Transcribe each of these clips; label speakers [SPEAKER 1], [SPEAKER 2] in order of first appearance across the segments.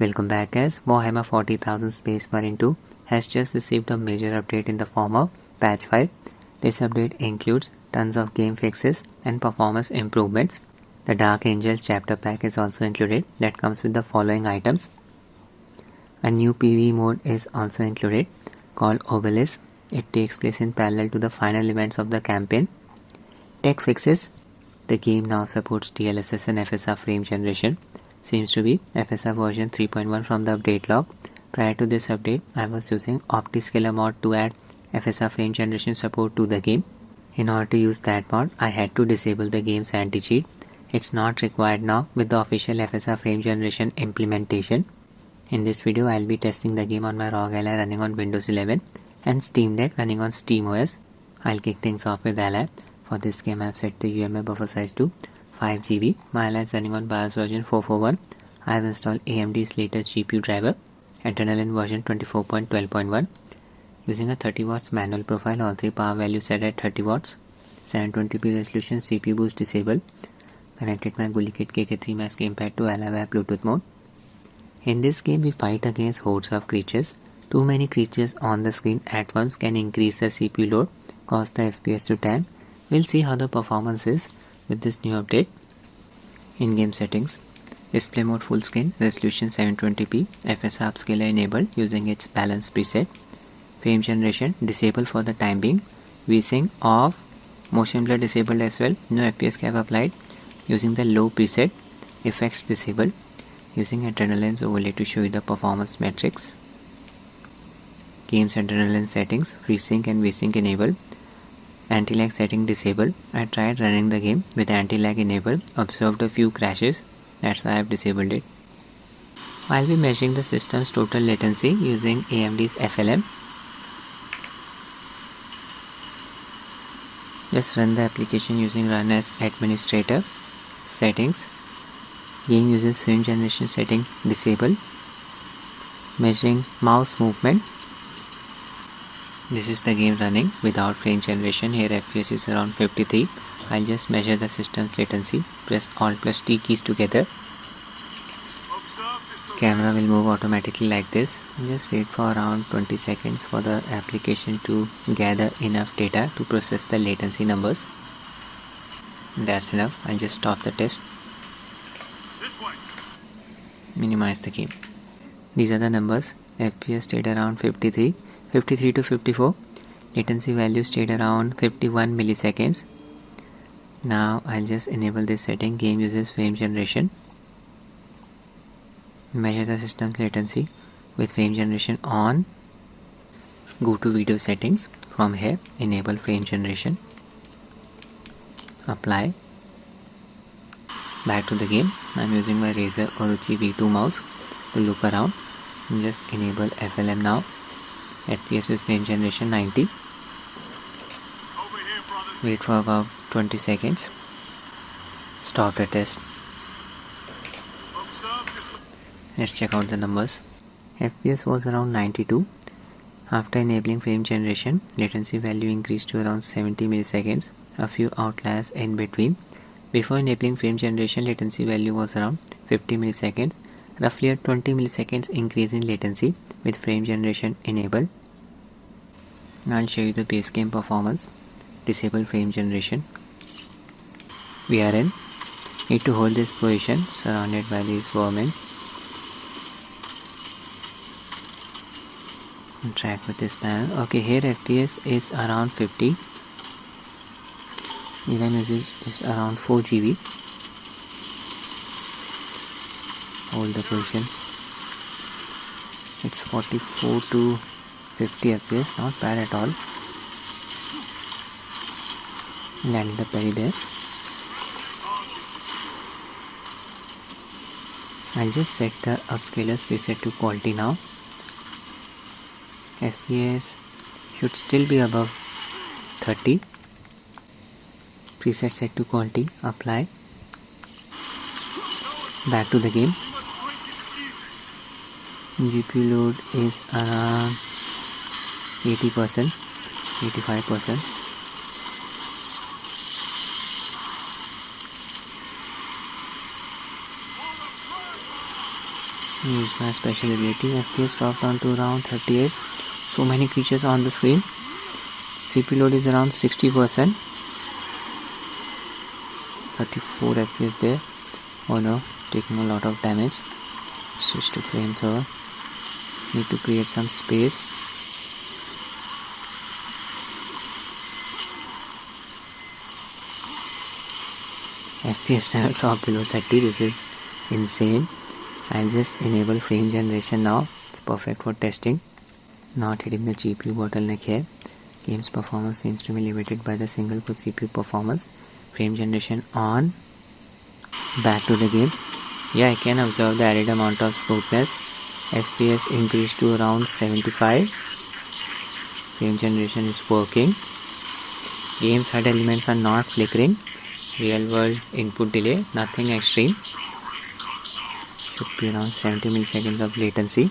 [SPEAKER 1] Welcome back guys. Warhammer 40,000 Space Marine 2 has just received a major update in the form of patch 5. This update includes tons of game fixes and performance improvements. The Dark Angel chapter pack is also included that comes with the following items. A new PvE mode is also included called Obelisk. It takes place in parallel to the final events of the campaign. Tech fixes. The game now supports DLSS and FSR frame generation. Seems to be FSR version 3.1 from the update log. Prior to this update, I was using OptiScaler mod to add FSR frame generation support to the game. In order to use that mod, I had to disable the game's anti-cheat. It's not required now with the official FSR frame generation implementation. In this video, I'll be testing the game on my Rog Ally running on Windows 11 and Steam Deck running on SteamOS. I'll kick things off with Ally. For this game, I've set the UMA buffer size to 5 GB. My Ally is running on BIOS version 441. I have installed AMD's latest GPU driver, Adrenaline version 24.12.1. Using a 30 watts manual profile, all three power values set at 30 watts. 720p resolution, CPU boost disabled. Connected my GuliKit KK3 Max gamepad to Ally via Bluetooth mode. In this game, we fight against hordes of creatures. Too many creatures on the screen at once can increase the CPU load, cause the FPS to tank. We'll see how the performance is with this new update. In-game settings, display mode full screen, resolution 720p, FSR upscaler enabled using its balance preset. Frame generation disabled for the time being. VSync off, motion blur disabled as well. No FPS cap applied using the low preset. Effects disabled using Adrenaline's overlay to show you the performance metrics. Game's Adrenaline settings, FreeSync and VSync enabled. Anti-lag setting disabled. I tried running the game with anti-lag enabled, observed a few crashes, that's why I have disabled it. I'll be measuring the system's total latency using AMD's FLM. Just run the application using run as administrator. Settings. Game uses frame generation setting disabled. Measuring mouse movement. This is the game running without frame generation. Here FPS is around 53. I'll just measure the system's latency. Press Alt plus T keys together. Camera will move automatically like this. Just wait for around 20 seconds for the application to gather enough data to process the latency numbers. That's enough. I'll just stop the test. Minimize the game. These are the numbers. FPS stayed around 53 to 54. Latency value stayed around 51 milliseconds. Now I'll just enable this setting. Game uses frame generation. Measure the system's latency with frame generation on. Go to video settings. From here, enable frame generation. Apply. Back to the game. I'm using my Razer Orochi V2 mouse to look around. Just enable FLM now. FPS with frame generation 90. Wait for about 20 seconds. Stop the test. Let's check out the numbers. FPS was around 92. After enabling frame generation, latency value increased to around 70 milliseconds. A few outliers in between. Before enabling frame generation, latency value was around 50 milliseconds. Roughly a 20 milliseconds increase in latency with frame generation enabled. I'll show you the base game performance. Disable frame generation. We are in. Need to hold this position surrounded by these vermin. Track with this panel. Okay, here FPS is around 50. RAM usage is around 4 GB. Hold the position. It's 44 to 50 FPS, not bad at all. Landed the parry there. I'll just set the upscaler's preset to quality now. FPS should still be above 30. Preset set to quality. Apply. Back to the game. GPU load is around 80%, 85%. Use my special ability. FPS dropped down to around 38. So many creatures on the screen. CPU load is around 60%. 34 FPS there. Oh no, taking a lot of damage. Switch to flamethrower. Need to create some space. FPS never dropped below 30. This is insane. I'll just enable frame generation now. It's perfect for testing. Not hitting the GPU bottleneck here. Game's performance seems to be limited by the single core CPU performance. Frame generation on. Back to the game. Yeah, I can observe the added amount of smoothness. FPS increased to around 75. Frame generation is working. Game's HUD elements are not flickering. Real world input delay, nothing extreme. Should be around 70 milliseconds of latency.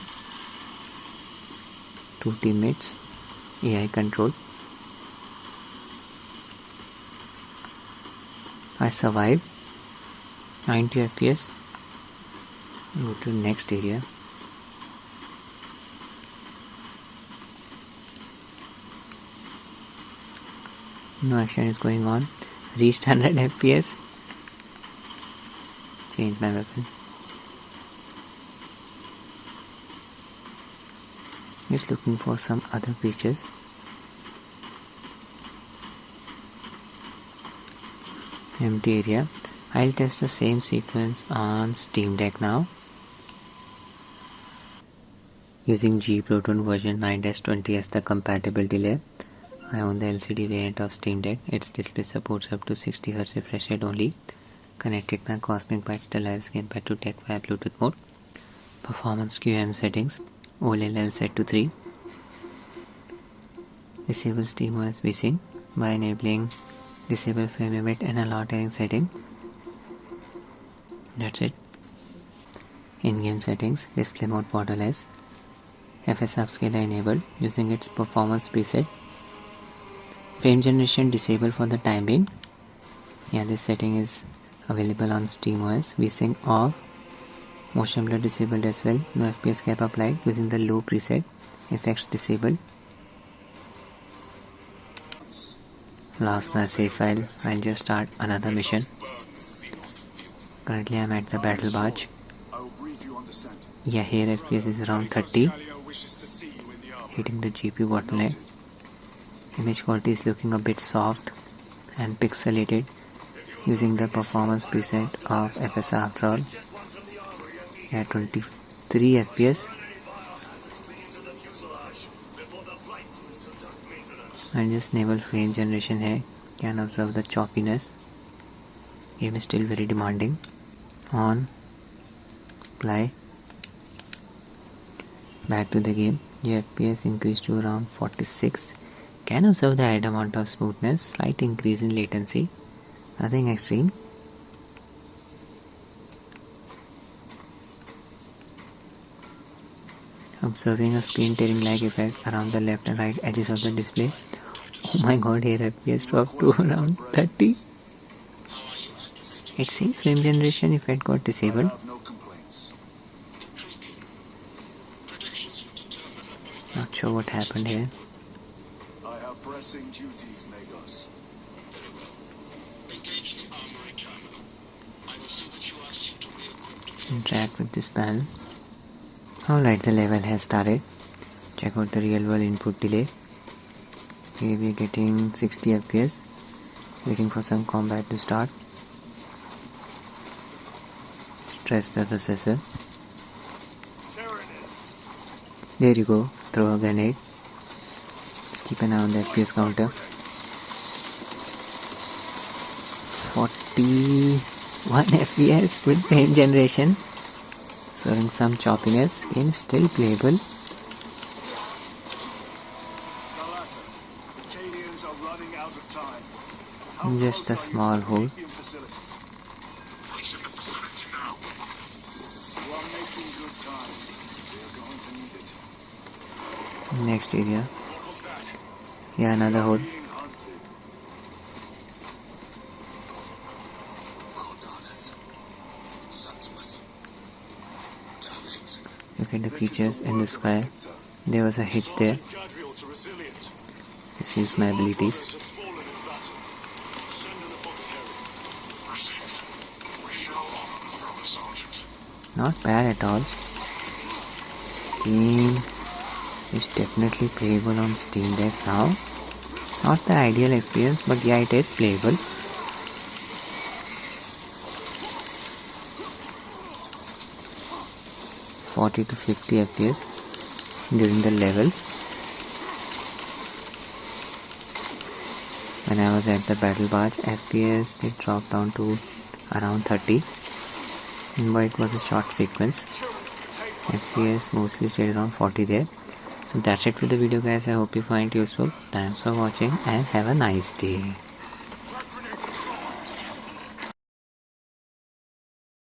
[SPEAKER 1] 2 teammates. AI control. I survived. 90 FPS. Go to next area. No action is going on. Reached 100 FPS. Change my weapon. Just looking for some other creatures. Empty area. I'll test the same sequence on Steam Deck now. Using G Proton version 9-20 as the compatible delay. I own the LCD variant of Steam Deck. Its display supports up to 60Hz refresh rate only. Connected my Cosmic Byte Stellaris gamepad to tech via Bluetooth mode. Performance QM settings. OLL set to 3. Disable SteamOS VSync by enabling disable frame limit and allow tearing setting. That's it. In-game settings. Display mode borderless. FSR upscaler enabled using its performance preset. Frame generation disabled for the time being. Yeah, this setting is available on SteamOS. VSync off. Motion blur disabled as well. No FPS cap applied using the low preset. Effects disabled. Lost my save file. I'll just start another mission. Currently I'm at the battle barge. Yeah, here FPS is around 30. Hitting the GPU bottleneck. Image quality is looking a bit soft and pixelated using the performance preset of FSR after all. Yeah, 23 FPS. And just enable frame generation here. Can observe the choppiness. Game is still very demanding. On. Apply. Back to the game. Yeah, FPS increased to around 46. Can observe the added amount of smoothness, slight increase in latency, nothing extreme. Observing a screen tearing lag effect around the left and right edges of the display. Oh my god, here FPS dropped to around 30. It seems frame generation effect got disabled. Not sure what happened here. Pressing duties, Negos. Engage the armory terminal. I will see that you are suitably equipped. Interact with this panel. Alright, the level has started. Check out the real world input delay. Here we are getting 60 FPS. Waiting for some combat to start. Stress the processor. There you go. Throw a grenade. Keep an eye on the FPS counter. 41 FPS with frame generation. Showing some choppiness. Game still playable. Just a small hole. Next area. Yeah, another hole. look at the features in the sky. There was a hitch there. This is my abilities. Not bad at all. Game is definitely playable on Steam Deck now. Not the ideal experience, but yeah, it is playable. (40 to 50 FPS during the levels. When I was at the battle barge, FPS it dropped down to around 30, but it was a short sequence. FPS mostly stayed around 40 there. So that's it for the video, guys. I hope you find it useful. Thanks for watching and have a nice day.